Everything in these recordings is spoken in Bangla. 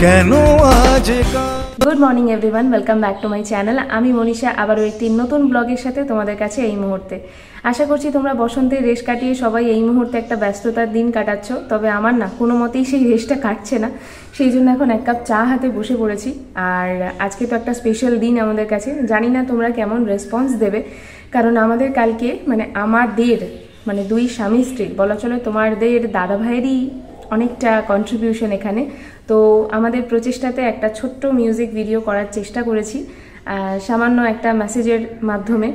Good morning everyone, welcome back to my channel. आमी मनीषा आबारो एक नतून ब्लगेर साथे तोमादेर काछे एई मुहूर्ते। आशा करछि तोमरा बसंतेर रेश काटिये सबाई एई मुहूर्ते एकटा व्यस्ततार दिन काटाচ্ছো। तबे आमार ना कोनो मतेई सेई रेशटा काटছে ना, সেই জন্য এখন এক কাপ চা হাতে বসে পড়েছি। আর আজকে তো একটা স্পেশাল দিন আমাদের কাছে, জানি না তোমরা কেমন রেসপন্স দেবে, কারণ আমাদের কালকে মানে আমাদের মানে দুই স্বামী স্ত্রী বলা চলে তোমাদের দাদা ভাইয়েরই অনেকটা কন্ট্রিবিউশন এখানে। তো আমাদের প্রচেষ্টাতে একটা ছোট্ট মিউজিক ভিডিও করার চেষ্টা করেছি সামান্য একটা মেসেজের মাধ্যমে,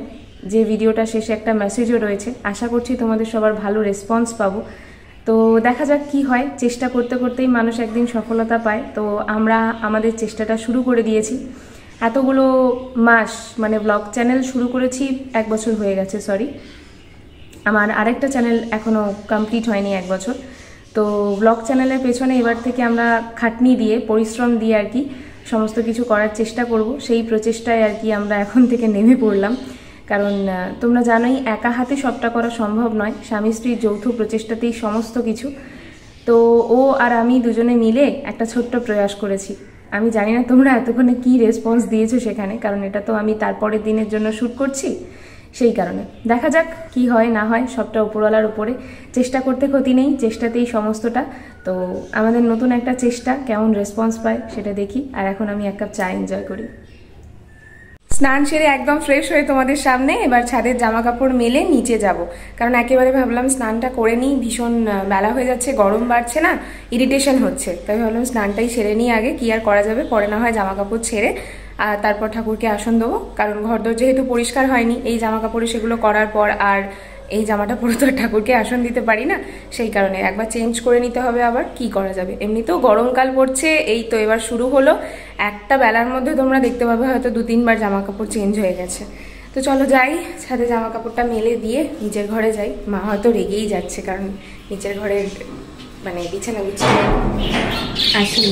যে ভিডিওটা শেষে একটা মেসেজও রয়েছে। আশা করছি তোমাদের সবার ভালো রেসপন্স পাবো। তো দেখা যাক কি হয়, চেষ্টা করতে করতেই মানুষ একদিন সফলতা পায়। তো আমরা আমাদের চেষ্টাটা শুরু করে দিয়েছি। এতগুলো মাস মানে ব্লগ চ্যানেল শুরু করেছি 1 বছর হয়ে গেছে, সরি আমার আরেকটা চ্যানেল এখনও কমপ্লিট হয়নি 1 বছর। তো ব্লগ চ্যানেলের পেছনে এবার থেকে আমরা খাটনি দিয়ে পরিশ্রম দিয়ে আর কি সমস্ত কিছু করার চেষ্টা করব। সেই প্রচেষ্টায় আর কি আমরা এখন থেকে নেমে পড়লাম, কারণ তোমরা জানোই একা হাতে সবটা করা সম্ভব নয়, স্বামী স্ত্রীর যৌথ প্রচেষ্টাতেই সমস্ত কিছু। তো ও আর আমি দুজনে মিলে একটা ছোট্ট প্রয়াস করেছি। আমি জানি না তোমরা এতক্ষণে কি রেসপন্স দিয়েছো সেখানে, কারণ এটা তো আমি তারপরের দিনের জন্য শ্যুট করছি, সেই কারণে দেখা যাক কি হয় না হয়, সবটা উপরওয়ালার উপরে। চেষ্টা করতে ক্ষতি নেই, চেষ্টাতেই সমস্তটা। তো আমাদের নতুন একটা চেষ্টা কেমন রেসপন্স পায় সেটা দেখি। আর এখন আমি 1 কাপ চা এনজয় করি। স্নান সেরে একদম ফ্রেশ হয়ে তোমাদের সামনে এবার ছাদের জামা কাপড় মেলে নিচে যাব, কারণ একেবারে ভাবলাম স্নানটা করে নিই, ভীষণ বেলা হয়ে যাচ্ছে, গরম বাড়ছে না, ইরিটেশন হচ্ছে, তাই ভাবলাম স্নানটাই সেরে নিই আগে, কি আর করা যাবে, পরে না হয় জামা কাপড় ছেড়ে আর তারপর ঠাকুরকে আসন দেবো। কারণ ঘরদোর যেহেতু পরিষ্কার হয়নি, এই জামা কাপড়ে সেগুলো করার পর আর এই জামাটা পরে তো ঠাকুরকে আসন দিতে পারি না, সেই কারণে একবার চেঞ্জ করে নিতে হবে। আবার কি করা যাবে, এমনিতেও গরমকাল পড়ছে, এই তো এবার শুরু হলো। একটা বেলার মধ্যে তোমরা দেখতে পাবে হয়তো 2-3 বার জামা কাপড় চেঞ্জ হয়ে গেছে। তো চলো যাই, ছাদে জামা কাপড়টা মেলে দিয়ে নিচের ঘরে যাই। মা হয়তো রেগেই যাচ্ছে, কারণ নিচের ঘরের মানে বিছানা গুছিয়ে আসি।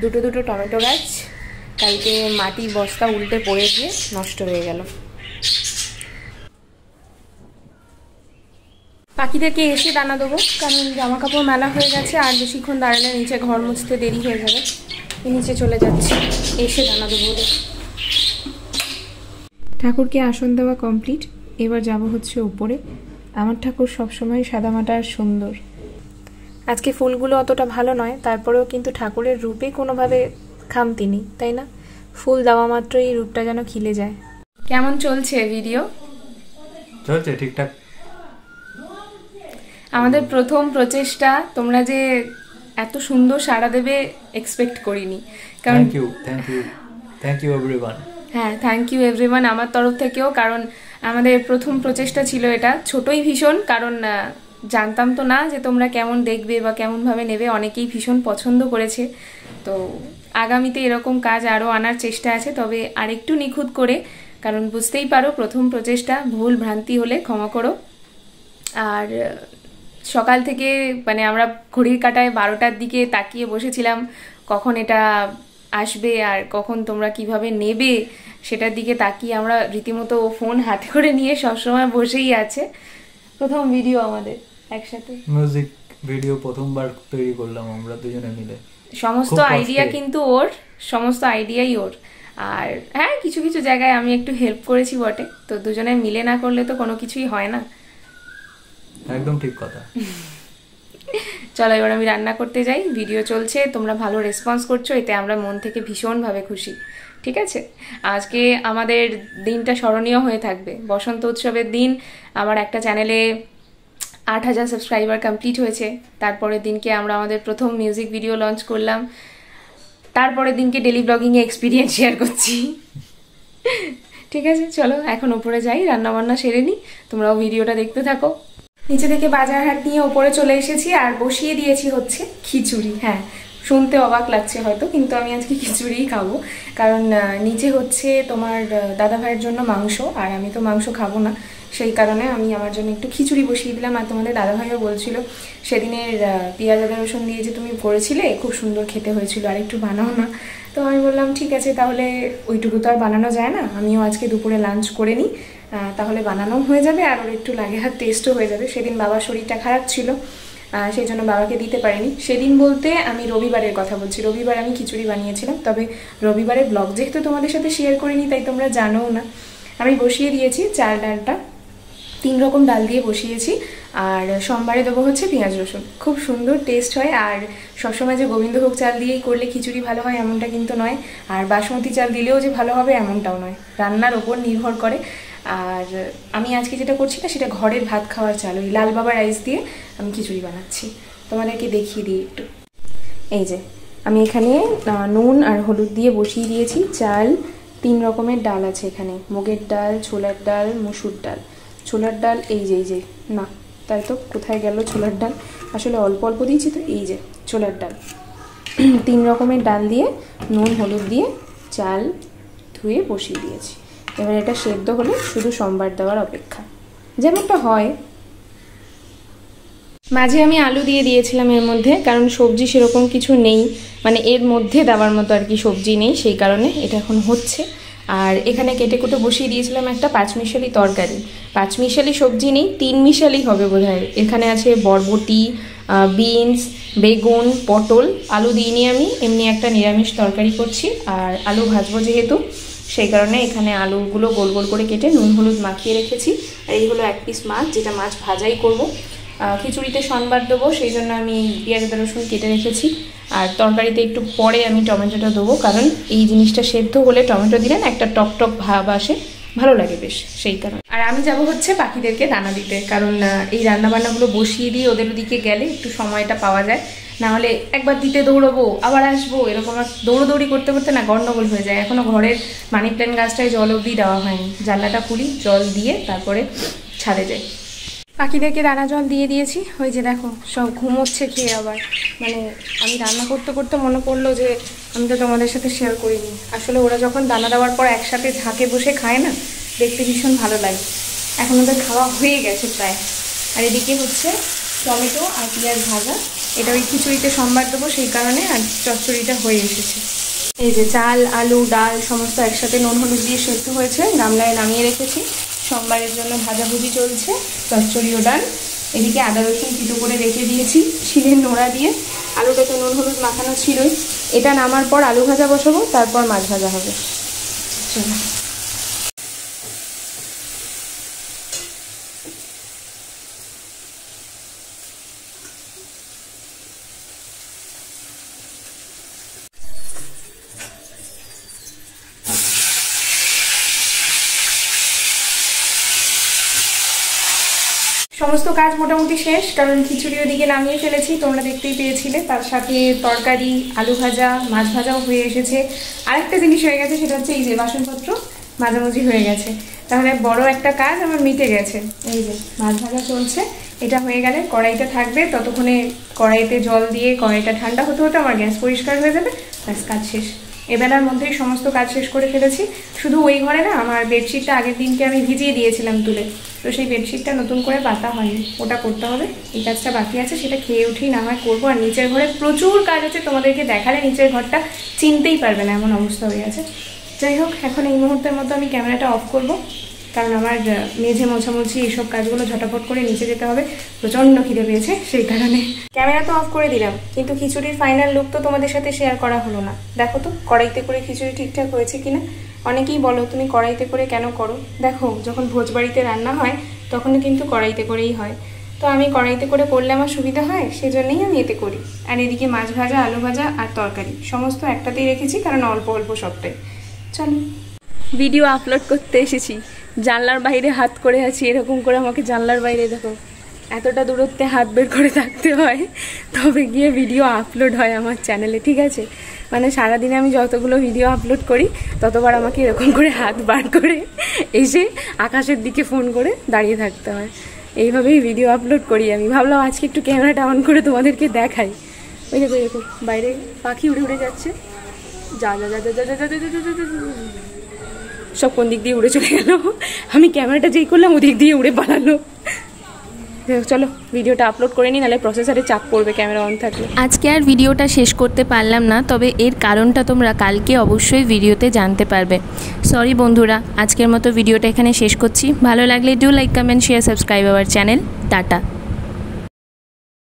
দুটো টমেটো গাছ কালকে মাটি বস্তা উল্টে পড়ে গিয়ে নষ্ট হয়ে গেল। পাখিদেরকে এসে দানা দেবো, কারণ জামা কাপড় মেলা হয়ে গেছে, আর বেশিক্ষণ দাঁড়ালে নিচে ঘর মুছতে দেরি হয়ে যাবে। নিচে চলে যাচ্ছি, এসে দানা দেবো ওদের। ঠাকুরকে আসন দেওয়া কমপ্লিট, এবার যাব হচ্ছে উপরে। আমার ঠাকুর সবসময় সাদামাটা আর সুন্দর। আজকে ফুলগুলো অতটা ভালো নয়, তারপরেও কিন্তু ঠাকুরের রূপে কোনোভাবে খামতি নেই, তাই না? ফুল দেওয়া মাত্রই রূপটা যেন খিলে যায়। কেমন চলছে ভিডিও? চলছে ঠিকঠাক। আমাদের প্রথম প্রচেষ্টা, তোমরা যে এত সুন্দর সাড়া দেবে এক্সপেক্ট করিনি। কারণ থ্যাংক ইউ এভরিওয়ান। হ্যাঁ, থ্যাংক ইউ এভরিওয়ান আমার তরফ থেকেও, কারণ আমাদের প্রথম প্রচেষ্টা ছিল এটা, ছোটই ভীষণ, কারণ জানতাম তো না যে তোমরা কেমন দেখবে বা কেমনভাবে নেবে। অনেকেই ভীষণ পছন্দ করেছে। তো আগামীতে এরকম কাজ আরও আনার চেষ্টা আছে, তবে আরেকটু নিখুঁত করে, কারণ বুঝতেই পারো প্রথম প্রচেষ্টা, ভুল ভ্রান্তি হলে ক্ষমা করো। আর সকাল থেকে মানে আমরা ঘড়ির কাঁটায় 12টার দিকে তাকিয়ে বসেছিলাম কখন এটা আসবে আর কখন তোমরা কিভাবে নেবে সেটার দিকে তাকিয়ে আমরা রীতিমতো ফোন হাতে করে নিয়ে সবসময় বসেই আছে। প্রথম ভিডিও আমাদের একসাথে মিউজিক ভিডিও প্রথমবার তৈরি করলাম আমরা দুজনে মিলে। সমস্ত আইডিয়া কিন্তু ওর, সমস্ত আইডিয়াই ওর। আর হ্যাঁ, কিছু কিছু জায়গায় আমি একটু হেল্প করেছি বটে। তো দুজনে মিলে না করলে তো কোনো কিছুই হয় না। একদম ঠিক কথা। চলো এবার আমি রান্না করতে যাই। ভিডিও চলছে, তোমরা ভালো রেসপন্স করছো, এতে আমরা মন থেকে ভীষণভাবে খুশি। ঠিক আছে, আজকে আমাদের দিনটা স্মরণীয় হয়ে থাকবে। বসন্ত উৎসবের দিন আমার একটা চ্যানেলে 8000 সাবস্ক্রাইবার কমপ্লিট হয়েছে। তারপরের দিনকে আমরা আমাদের প্রথম মিউজিক ভিডিও লঞ্চ করলাম। তারপরের দিনকে ডেলি ব্লগিংয়ে এক্সপিরিয়েন্স শেয়ার করছি। ঠিক আছে, চলো এখন ওপরে যাই, রান্নাবান্না সেরে নিই, তোমরাও ভিডিওটা দেখতে থাকো। নিচে থেকে বাজার হাট নিয়ে ওপরে চলে এসেছি আর বসিয়ে দিয়েছি হচ্ছে খিচুড়ি। হ্যাঁ, শুনতে অবাক লাগছে হয়তো, কিন্তু আমি আজকে খিচুড়িই খাবো, কারণ নিচে হচ্ছে তোমার দাদা ভাইয়ের জন্য মাংস, আর আমি তো মাংস খাবো না, সেই কারণে আমি আমার জন্য একটু খিচুড়ি বসিয়ে দিলাম। আর তোমাদের দাদা ভাইও বলছিল সেদিনের পেঁয়াজ আদা রসুন দিয়ে যে তুমি করেছিলে খুব সুন্দর খেতে হয়েছিল, আর একটু বানাও না। তো আমি বললাম ঠিক আছে, তাহলে ওইটুকু তো আর বানানো যায় না, আমিও আজকে দুপুরে লাঞ্চ করে নিই, তাহলে বানানোও হয়ে যাবে আর ওর একটু লাগে হাত টেস্টও হয়ে যাবে। সেদিন বাবার শরীরটা খারাপ ছিল, সেই জন্য বাবাকে দিতে পারিনি। সেদিন বলতে আমি রবিবারের কথা বলছি, রবিবার আমি খিচুড়ি বানিয়েছিলাম, তবে রবিবারের ব্লগ যেহেতু তোমাদের সাথে শেয়ার করিনি তাই তোমরা জানোও না। আমি বসিয়ে দিয়েছি চাল ডালটা, 3 রকম ডাল দিয়ে বসিয়েছি। আর সোমবারে দেবো হচ্ছে পেঁয়াজ রসুন, খুব সুন্দর টেস্ট হয়। আর সবসময় যে গোবিন্দভোগ চাল দিয়েই করলে খিচুড়ি ভালো হয় এমনটা কিন্তু নয়, আর বাসমতি চাল দিলেও যে ভালো হবে এমনটাও নয়, রান্নার ওপর নির্ভর করে। আর আমি আজকে যেটা করছি না সেটা ঘরের ভাত খাওয়ার চাল, ওই লাল বাবা রাইস দিয়ে আমি খিচুড়ি বানাচ্ছি, তোমাদেরকে দেখিয়ে দিই একটু। এই যে আমি এখানে নুন আর হলুদ দিয়ে বসিয়ে দিয়েছি চাল। 3 রকমের ডাল আছে এখানে, মুগের ডাল, ছোলার ডাল, মসুর ডাল। ছোলার ডাল এই যে না, তাই তো কোথায় গেল ছোলার ডাল, আসলে অল্প অল্প দিয়েছি তো। এই যে ছোলার ডাল, 3 রকমের ডাল দিয়ে নুন হলুদ দিয়ে চাল ধুয়ে বসিয়ে দিয়েছি। এবার এটা সেদ্ধ হলে শুধু সোমবার দেওয়ার অপেক্ষা, যেমনটা হয়। মাঝে আমি আলু দিয়ে দিয়েছিলাম এর মধ্যে, কারণ সবজি সেরকম কিছু নেই, মানে এর মধ্যে দেওয়ার মতো আর কি সবজি নেই, সেই কারণে এটা এখন হচ্ছে। আর এখানে কেটে কুটে বসিয়ে দিয়েছিলাম একটা 5 মিশালি তরকারি। 5 মিশালি সবজি নেই, 3 মিশালি হবে বোধহয়। এখানে আছে বরবটি, বিনস, বেগুন, পটল, আলু দিইনি আমি, এমনি একটা নিরামিষ তরকারি করছি। আর আলু ভাজবো যেহেতু, সেই কারণে এখানে আলুগুলো গোল গোল করে কেটে নুন হলুদ মাখিয়ে রেখেছি। আর এই হলো 1 পিস মাছ, যেটা মাছ ভাজাই করব। খিচুড়িতে সোমবার দেবো, সেই জন্য আমি পেঁয়াজ আদা রসুন কেটে রেখেছি। আর তরকারিতে একটু পরে আমি টমেটোটা দেবো, কারণ এই জিনিসটা সেদ্ধ হলে টমেটো দিলে না একটা টক টক ভাব আসে, ভালো লাগে বেশ, সেই কারণে। আর আমি যাব হচ্ছে পাখিদেরকে দানা দিতে, কারণ এই রান্নাবান্নাগুলো বসিয়ে দিয়ে ওদের দিকে গেলে একটু সময়টা পাওয়া যায়, না হলে একবার দিতে দৌড়বো আবার আসবো, এরকম দৌড়োদৌড়ি করতে করতে না গন্ডগোল হয়ে যায়। এখনও ঘরের মানি প্ল্যান্ট গাছটায় জল অবধি দেওয়া হয়নি, জানলাটা খুলি, জল দিয়ে তারপরে ছাদে যাই। পাখিদেরকে দানা জল দিয়ে দিয়েছি, ওই যে দেখো সব ঘুমোচ্ছে খেয়ে। আবার মানে আমি রান্না করতে করতে মনে পড়লো যে আমি তো তোমাদের সাথে শেয়ার করিনি, আসলে ওরা যখন দানা দেওয়ার পর একসাথে ঝাঁকে বসে খায় না, দেখতে ভীষণ ভালো লাগে। এখন ওদের খাওয়া হয়ে গেছে প্রায়। আর এদিকে হচ্ছে টমেটো আর পেঁয়াজ ভাজা, এটা ওই খিচুড়িতে সোমবার দেবো সেই কারণে, আর চচ্চড়িটা হয়ে এসেছে। এই যে চাল আলু ডাল সমস্ত একসাথে নুন হলুদ দিয়ে সেদ্ধ হয়েছে, গামলায় নামিয়ে রেখেছি। সোমবারের জন্য ভাজাভুজি চলছে, চচ্চড়ি ও ডাল। এদিকে আদা রসুন কিটো করে রেখে দিয়েছি শিলের নোড়া দিয়ে। আলুটা তো নুন হলুদ মাখানো ছিলই, এটা নামার পর আলু ভাজা বসাবো, তারপর মাছ ভাজা হবে। চলো। সমস্ত কাজ মোটামুটি শেষ, কারণ খিচুড়ি ওদিকে নামিয়ে ফেলেছি, তোমরা দেখতেই পেয়েছিলে। তার সাথে তরকারি, আলু ভাজা, মাছ ভাজাও হয়ে এসেছে। আরেকটা জিনিস হয়ে গেছে, সেটা হচ্ছে এই যে বাসনপত্র মাঝামাঝি হয়ে গেছে, তাহলে বড় একটা কাজ আমার মিটে গেছে। এই যে মাছ ভাজা চলছে, এটা হয়ে গেলে কড়াইটা থাকবে, ততক্ষণে কড়াইতে জল দিয়ে কড়াইটা ঠান্ডা হতে হতে আমার গ্যাস পরিষ্কার হয়ে যাবে, ব্যাস কাজ শেষ। এবেলার মধ্যেই সমস্ত কাজ শেষ করে ফেলেছি। শুধু ওই ঘরে না আমার বেডশিটটা আগের দিনকে আমি ভিজিয়ে দিয়েছিলাম তুলে, তো সেই বেডশিটটা নতুন করে পাতা হয়নি, ওটা করতে হবে। এই কাজটা বাকি আছে, সেটা খেয়ে উঠেই না হয় করবো। আর নিচের ঘরে প্রচুর কাজ আছে, তোমাদেরকে দেখালে নিচের ঘরটা চিনতেই পারবে না, এমন অবস্থা হয়ে আছে। যাই হোক, এখন এই মুহূর্তের মতো আমি ক্যামেরাটা অফ করব, কারণ আমার মেঝে মোছামুছি এইসব কাজগুলো ঝটাফট করে নিচে যেতে হবে, প্রচণ্ড খিদে পেয়েছে, সেই কারণে ক্যামেরা তো অফ করে দিলাম। কিন্তু খিচুড়ির ফাইনাল লুক তো তোমাদের সাথে শেয়ার করা হলো না। দেখো তো কড়াইতে করে খিচুড়ি ঠিকঠাক হয়েছে কিনা। অনেকেই বলো তুমি কড়াইতে করে কেন করো, দেখো যখন ভোজবাড়িতে রান্না হয় তখন কিন্তু কড়াইতে করেই হয়, তো আমি কড়াইতে করে করলে আমার সুবিধা হয়, সেজন্যই আমি এতে করি। আর এদিকে মাছ ভাজা, আলু ভাজা আর তরকারি সমস্ত একটাতেই রেখেছি, কারণ অল্প অল্প সবটাই। চলো, ভিডিও আপলোড করতে এসেছি, জানলার বাইরে হাত করে আছি, এরকম করে আমাকে জানলার বাইরে দেখো এতটা দূরত্বে হাত বের করে থাকতে হয়, তবে গিয়ে ভিডিও আপলোড হয় আমার চ্যানেলে, ঠিক আছে? মানে সারাদিনে আমি যতগুলো ভিডিও আপলোড করি ততবার আমাকে এরকম করে হাত বার করে এসে আকাশের দিকে ফোন করে দাঁড়িয়ে থাকতে হয়। এইভাবেই ভিডিও আপলোড করি আমি। ভাবলাম আজকে একটু ক্যামেরাটা অন করে তোমাদেরকে দেখাই। ওই দেখো এরকম বাইরে পাখি উড়ে উড়ে যাচ্ছে, যা যা যা যা যা যা যা সব কোন দিক দিয়ে উড়ে চলে গেল, আমি ক্যামেরাটা যেই করলাম ওদিক দিয়ে উড়ে পালালো। চলো ভিডিওটা আপলোড করে নিই, নাহলে প্রসেসরে চাপ পড়বে ক্যামেরা অন থাকলে। আজকে আর ভিডিওটা শেষ করতে পারলাম না, তবে এর কারণটা তোমরা কালকে অবশ্যই ভিডিওতে জানতে পারবে। সরি বন্ধুরা, আজকের মতো ভিডিওটা এখানে শেষ করছি। ভালো লাগলে do like, comment, share, subscribe our channel. Tata.